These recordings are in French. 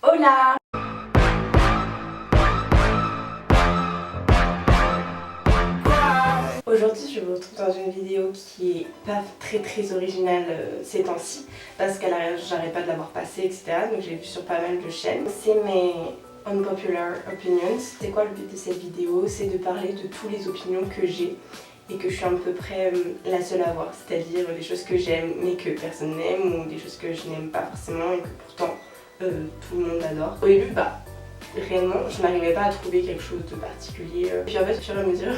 Hola! Aujourd'hui je vous retrouve dans une vidéo qui est pas très originale ces temps-ci parce qu'à l'arrière j'arrête pas de l'avoir passée etc. Donc j'ai vu sur pas mal de chaînes. C'est mes unpopular opinions. C'est quoi le but de cette vidéo? C'est de parler de toutes les opinions que j'ai et que je suis à peu près la seule à avoir. C'est-à-dire des choses que j'aime mais que personne n'aime ou des choses que je n'aime pas forcément et que pourtant tout le monde adore. Au début réellement je n'arrivais pas à trouver quelque chose de particulier. Puis en fait au fur et à mesure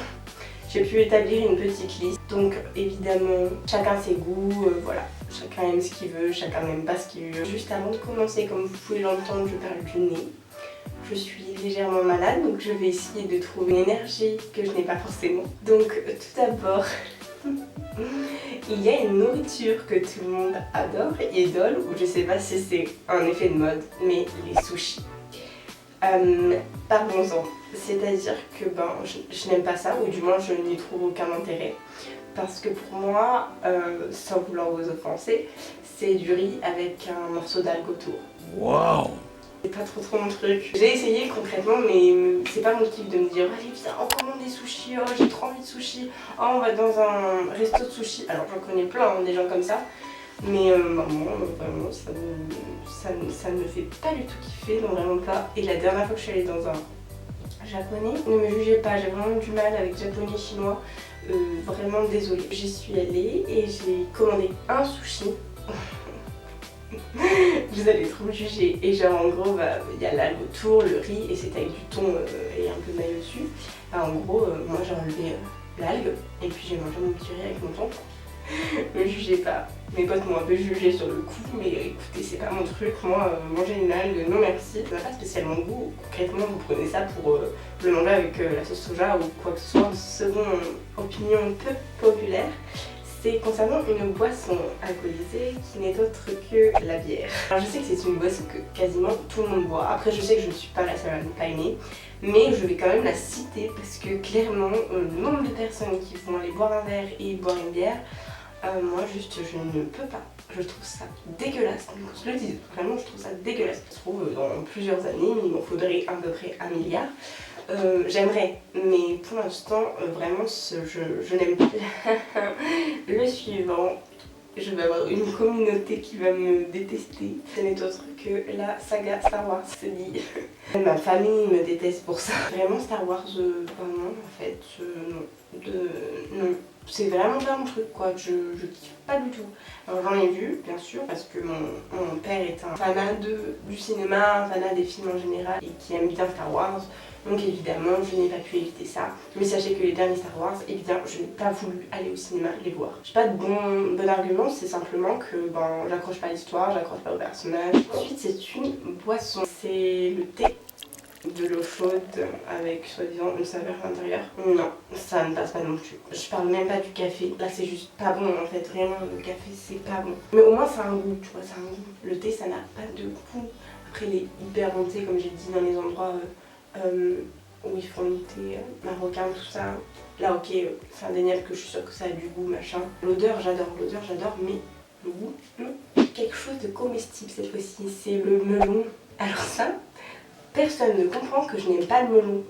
j'ai pu établir une petite liste, donc évidemment chacun ses goûts, voilà, chacun aime ce qu'il veut, chacun n'aime pas ce qu'il veut. Juste avant de commencer, comme vous pouvez l'entendre, je parle du nez. Je suis légèrement malade, donc je vais essayer de trouver une énergie que je n'ai pas forcément. Donc tout d'abord, il y a une nourriture que tout le monde adore et idole, ou je sais pas si c'est un effet de mode, mais les sushis. Parlons-en, c'est-à-dire que je n'aime pas ça, ou du moins je n'y trouve aucun intérêt. Parce que pour moi, sans vouloir vous offenser, c'est du riz avec un morceau d'algue autour. Waouh! C'est pas trop mon truc. J'ai essayé concrètement, mais c'est pas mon kiff de me dire allez viens on commande des sushis, oh j'ai trop envie de sushis, oh on va dans un resto de sushis. Alors j'en connais plein des gens comme ça. Mais moi vraiment ça ne me fait pas du tout kiffer, non vraiment pas. Et la dernière fois que je suis allée dans un japonais, ne me jugez pas, j'ai vraiment du mal avec japonais, chinois, vraiment désolée. J'y suis allée et j'ai commandé un sushi. Vous allez trop me juger. Et genre en gros il y a l'algue autour, le riz et c'est avec du thon et un peu de maille dessus. En gros moi j'ai enlevé l'algue et puis j'ai mangé mon petit riz avec mon thon. Me jugez pas, mes potes m'ont un peu jugé sur le coup, mais écoutez c'est pas mon truc, moi manger une algue non merci, ça n'a pas spécialement de goût, concrètement vous prenez ça pour le manger avec la sauce soja ou quoi que ce soit. Seconde opinion peu populaire, c'est concernant une boisson alcoolisée qui n'est autre que la bière. Alors je sais que c'est une boisson que quasiment tout le monde boit, après je sais que je ne suis pas la seule à ne pas aimer, mais je vais quand même la citer parce que clairement le nombre de personnes qui vont aller boire un verre et boire une bière, moi juste je ne peux pas, je trouve ça dégueulasse, donc je le dis, vraiment je trouve ça dégueulasse. Je trouve dans plusieurs années il m'en faudrait à peu près 1 milliard. J'aimerais, mais pour l'instant vraiment je n'aime pas. Le suivant, je vais avoir une communauté qui va me détester. Ce n'est autre que la saga Star Wars, c'est dit. Ma famille me déteste pour ça. Vraiment Star Wars, non en fait, non. C'est vraiment pas mon truc quoi, je kiffe pas du tout. Alors j'en ai vu bien sûr parce que mon père est un fanat du cinéma, un fanat des films en général et qui aime bien Star Wars. Donc évidemment je n'ai pas pu éviter ça. Mais sachez que les derniers Star Wars, évidemment je n'ai pas voulu aller au cinéma les voir. J'ai pas de bon argument, c'est simplement que j'accroche pas à l'histoire, j'accroche pas au personnage. Ensuite c'est une boisson, c'est le thé. De l'eau chaude avec soi-disant une saveur à l'intérieur. Non, ça ne passe pas non plus. Je parle même pas du café. Là c'est juste pas bon en fait, vraiment le café c'est pas bon. Mais au moins ça a un goût, tu vois, ça a un goût. Le thé ça n'a pas de goût. Après les hyper bons thés comme j'ai dit dans les endroits où ils font le thé marocain, tout ça. Là ok, c'est indéniable que je suis sûre que ça a du goût machin. L'odeur j'adore, mais le goût, non. Quelque chose de comestible cette fois-ci, c'est le melon. Alors ça, personne ne comprend que je n'aime pas le melon,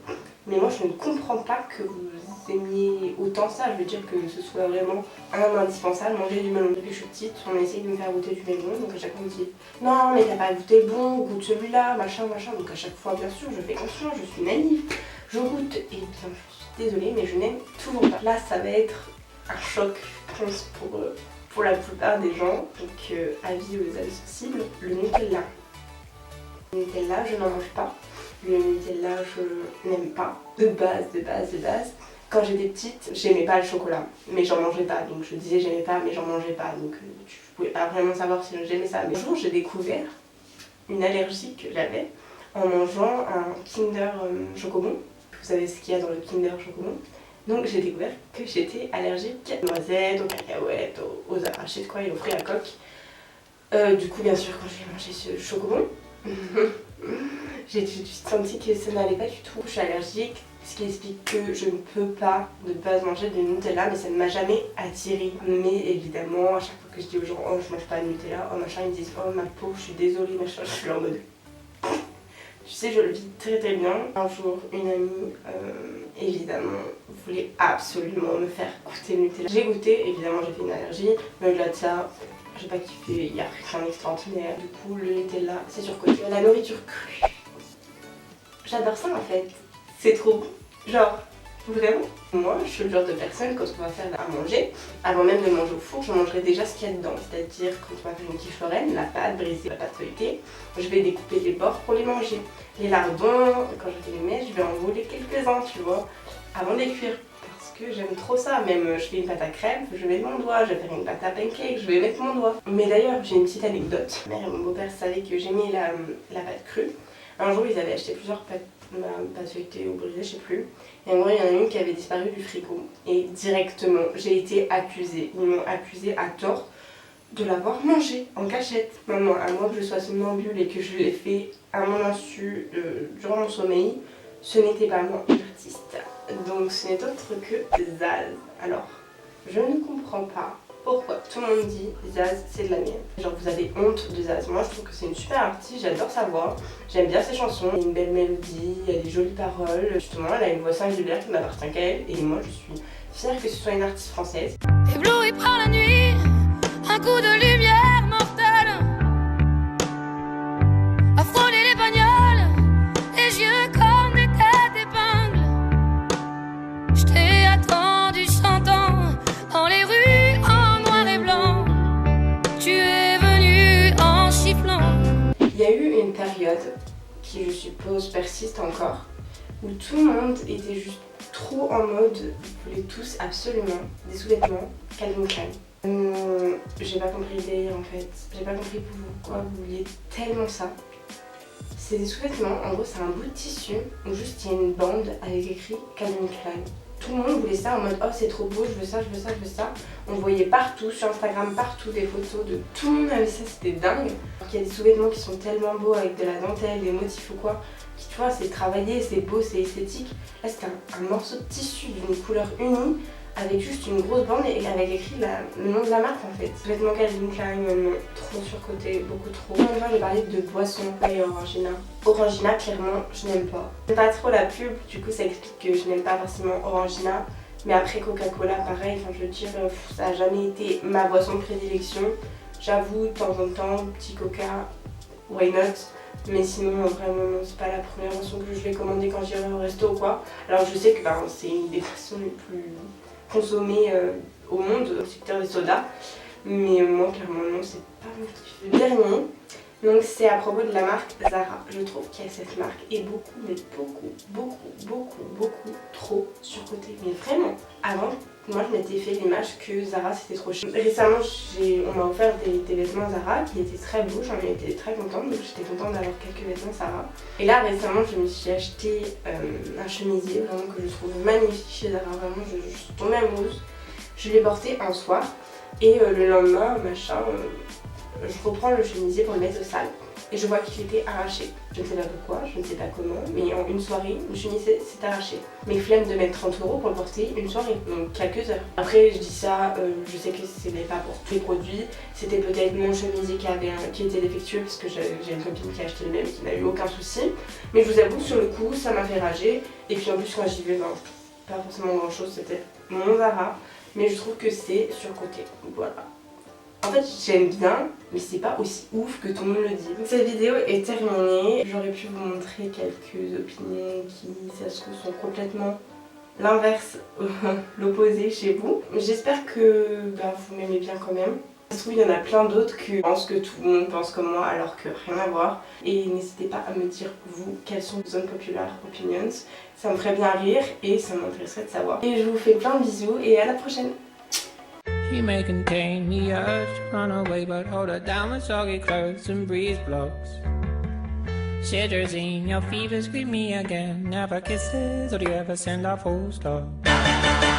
mais moi je ne comprends pas que vous aimiez autant ça. Je veux dire que ce soit vraiment un indispensable, manger du melon. Depuis que je suis petite, on essaye de me faire goûter du melon, donc à chaque fois on me dit non mais t'as pas goûté le bon, goûte celui-là, machin. Donc à chaque fois bien sûr je fais confiance, je suis naïve, je goûte et bien je suis désolée mais je n'aime toujours pas. Là ça va être un choc je pense pour la plupart des gens, donc avis aux âmes sensibles, le Nutella. Le Nutella, je n'en mange pas. Le Nutella, je n'aime pas. De base. Quand j'étais petite, j'aimais pas le chocolat, mais j'en mangeais pas. Donc je disais j'aimais pas, mais j'en mangeais pas. Donc je pouvais pas vraiment savoir si j'aimais ça. Mais un jour, j'ai découvert une allergie que j'avais en mangeant un Kinder Chocobon. Vous savez ce qu'il y a dans le Kinder Chocobon. Donc j'ai découvert que j'étais allergique aux noisettes, aux cacahuètes, aux arachides, quoi, et aux fruits à coque. Du coup, bien sûr, quand j'ai mangé ce chocobon, j'ai tout de suite senti que ça n'allait pas du tout. Je suis allergique, ce qui explique que je ne peux pas de base manger de Nutella, mais ça ne m'a jamais attirée. Mais évidemment, à chaque fois que je dis aux gens oh je mange pas de Nutella, oh machin, ils me disent oh ma peau, je suis désolée, machin, je suis en mode sais, je le vis très très bien. Un jour, une amie, évidemment, voulait absolument me faire goûter le Nutella. J'ai goûté, évidemment j'ai fait une allergie, mais au-delà de ça, j'ai pas kiffé, il n'y a rien d'extraordinaire. Du coup, le Nutella, c'est surcoté. La nourriture crue, j'adore ça en fait, c'est trop bon, genre, vraiment. Moi, je suis le genre de personne, quand on va faire à manger, avant même de manger au four, je mangerai déjà ce qu'il y a dedans. C'est-à-dire, quand on va faire une quiche lorraine, la pâte brisée, la pâte feuilletée, je vais découper les bords pour les manger. Les lardons, quand je fais les mets, je vais enrouler quelques-uns, tu vois, avant de les cuire. Parce que j'aime trop ça. Même, je fais une pâte à crème, je mets mon doigt. Je vais faire une pâte à pancake, je vais mettre mon doigt. Mais d'ailleurs, j'ai une petite anecdote. Ma mère et mon beau-père savaient que j'aimais la pâte crue. Un jour, ils avaient acheté plusieurs pâtes feuilletée ou brisée, je sais plus. Et en gros, il y en a une qui avait disparu du frigo. Et directement, j'ai été accusée. Ils m'ont accusée à tort de l'avoir mangée en cachette. Maintenant, à moins que je sois somnambule et que je l'ai fait à mon insu durant mon sommeil, ce n'était pas moi l'artiste. Donc ce n'est autre que Zaz. Alors, je ne comprends pas pourquoi tout le monde dit Zaz c'est de la merde. Genre vous avez honte de Zaz. Moi je trouve que c'est une super artiste, j'adore sa voix, j'aime bien ses chansons, il y a une belle mélodie, il y a des jolies paroles. Justement elle a une voix singulière qui n'appartient qu'à elle et moi je suis fière que ce soit une artiste française. Ébloui par la nuit, un coup de lumière mortelle a frôlé les bagnoles, les yeux comme des têtes d'épingle. Je t'ai attendu 100 ans dans les rues en noir et blanc. Tu es venu en sifflant. Il y a eu une période qui je suppose persiste encore où tout le monde était juste trop en mode, ils voulaient tous absolument des sous-vêtements Calvin Klein. J'ai pas compris le délire en fait, j'ai pas compris pourquoi vous vouliez tellement ça. C'est des sous-vêtements, en gros c'est un bout de tissu où juste il y a une bande avec écrit Calvin Klein. Tout le monde voulait ça en mode oh c'est trop beau, je veux ça, je veux ça, je veux ça. On voyait partout, sur Instagram, partout des photos de tout le monde avait ça, c'était dingue. Alors qu'il y a des sous-vêtements qui sont tellement beaux avec de la dentelle, des motifs ou quoi, qui tu vois c'est travaillé, c'est beau, c'est esthétique. Là c'était un morceau de tissu d'une couleur unie avec juste une grosse bande et avec écrit le nom de la marque en fait. Vêtements Calvin Klein, non, trop surcoté, beaucoup trop. Une fois j'ai parlé de boissons et Orangina. Orangina clairement je n'aime pas. J'aime pas trop la pub, du coup ça explique que je n'aime pas forcément Orangina. Mais après Coca-Cola pareil, enfin je veux dire ça a jamais été ma boisson de prédilection. J'avoue de temps en temps, petit Coca, why not? Mais sinon vraiment c'est pas la première boisson que je vais commander quand j'irai au resto ou quoi. Alors je sais que c'est une des boissons les plus consommées au monde, au secteur des sodas. Mais moi clairement non, c'est pas mon kiff. Le dernier, donc c'est à propos de la marque Zara. Je trouve que cette marque est beaucoup, mais beaucoup trop surcotée. Mais vraiment, avant, moi je m'étais fait l'image que Zara c'était trop cher. Récemment, on m'a offert des vêtements Zara qui étaient très beaux, j'en ai été très contente, donc j'étais contente d'avoir quelques vêtements Zara. Et là récemment, je me suis acheté un chemisier vraiment que je trouve magnifique chez Zara, vraiment je suis tombée amoureuse. Je l'ai porté un soir et le lendemain, je reprends le chemisier pour le mettre au sale et je vois qu'il était arraché. Je ne sais pas pourquoi, je ne sais pas comment, mais en une soirée, le chemisier s'est arraché. Mais flemme de mettre 30 € pour le porter une soirée, donc quelques heures. Après, je dis ça, je sais que ce n'est pas pour tous les produits. C'était peut-être mon chemisier qui était défectueux parce que j'ai une copine qui a acheté le même qui n'a eu aucun souci. Mais je vous avoue, sur le coup, ça m'a fait rager. Et puis en plus, quand j'y vais, pas forcément grand chose, c'était mon Zara. Mais je trouve que c'est surcoté, voilà. En fait j'aime bien, mais c'est pas aussi ouf que tout le monde le dit. Cette vidéo est terminée. J'aurais pu vous montrer quelques opinions qui, ça se trouve, sont complètement l'inverse, l'opposé chez vous. J'espère que vous m'aimez bien quand même. Ça se trouve, il y en a plein d'autres qui pensent que tout le monde pense comme moi alors que rien à voir. Et n'hésitez pas à me dire, vous, quelles sont vos unpopular opinions. Ça me ferait bien rire et ça m'intéresserait de savoir. Et je vous fais plein de bisous et à la prochaine. He may contain the urge to run away, but hold her down with soggy clothes and breeze blocks. Cetirizine, your fevers greet me again. Never kisses, or do you ever send a full stop?